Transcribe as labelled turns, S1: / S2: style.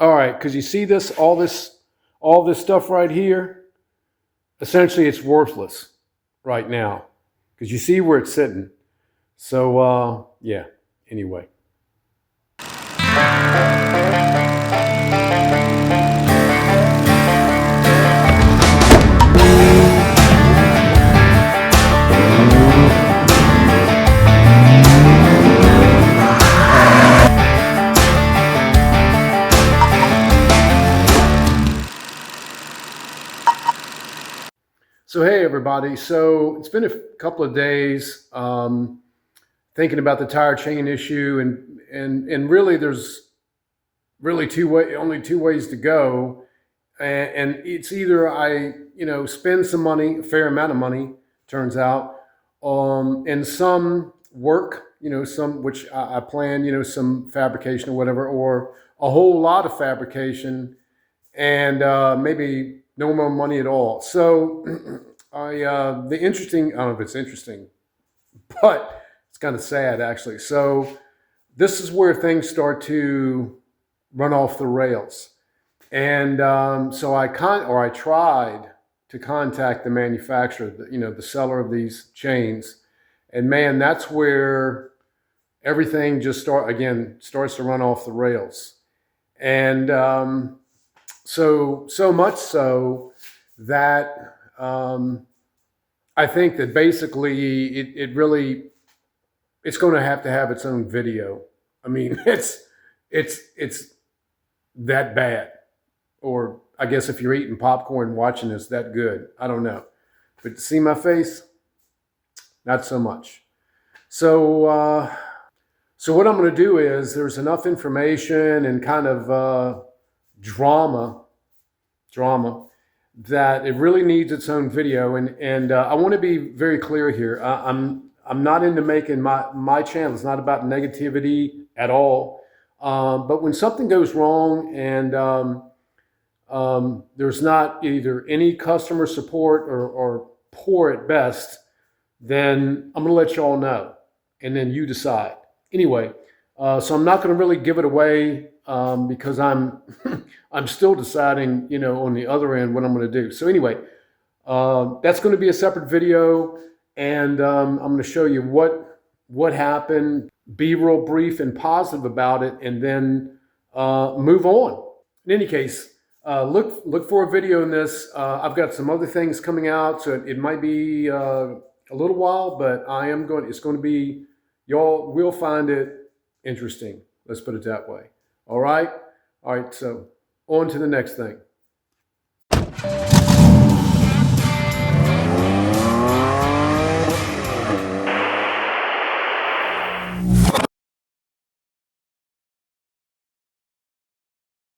S1: All right, because you see this, all this stuff right here, essentially it's worthless right now because you see where it's sitting. So yeah, anyway. So hey everybody, so it's been a couple of days thinking about the tire chain issue, and really there's really only two ways to go, and it's either I spend some money, a fair amount of money, turns out, and some work, some which I plan, some fabrication or whatever, or a whole lot of fabrication and maybe no more money at all. So I don't know if it's interesting, but it's kind of sad actually. So this is where things start to run off the rails. And so I tried to contact the manufacturer, the seller of these chains. And man, that's where everything just starts to run off the rails. And so much so that I think that basically it's going to have its own video. I mean, it's that bad. Or I guess if you're eating popcorn watching this, that good. I don't know. But to see my face, not so much. So so what I'm going to do is there's enough information and kind of drama that it really needs its own video. And I want to be very clear here. I'm not into making my channel. It's not about negativity at all. But when something goes wrong and there's not either any customer support or poor at best, then I'm going to let you all know, and then you decide. Anyway, so I'm not going to really give it away because I'm I'm still deciding, on the other end what I'm going to do. So anyway, that's going to be a separate video, and I'm going to show you what happened, be real brief and positive about it, and then move on. In any case, look for a video in this. I've got some other things coming out, so it might be a little while, but it's going to be, y'all will find it interesting. Let's put it that way. All right. So on to the next thing.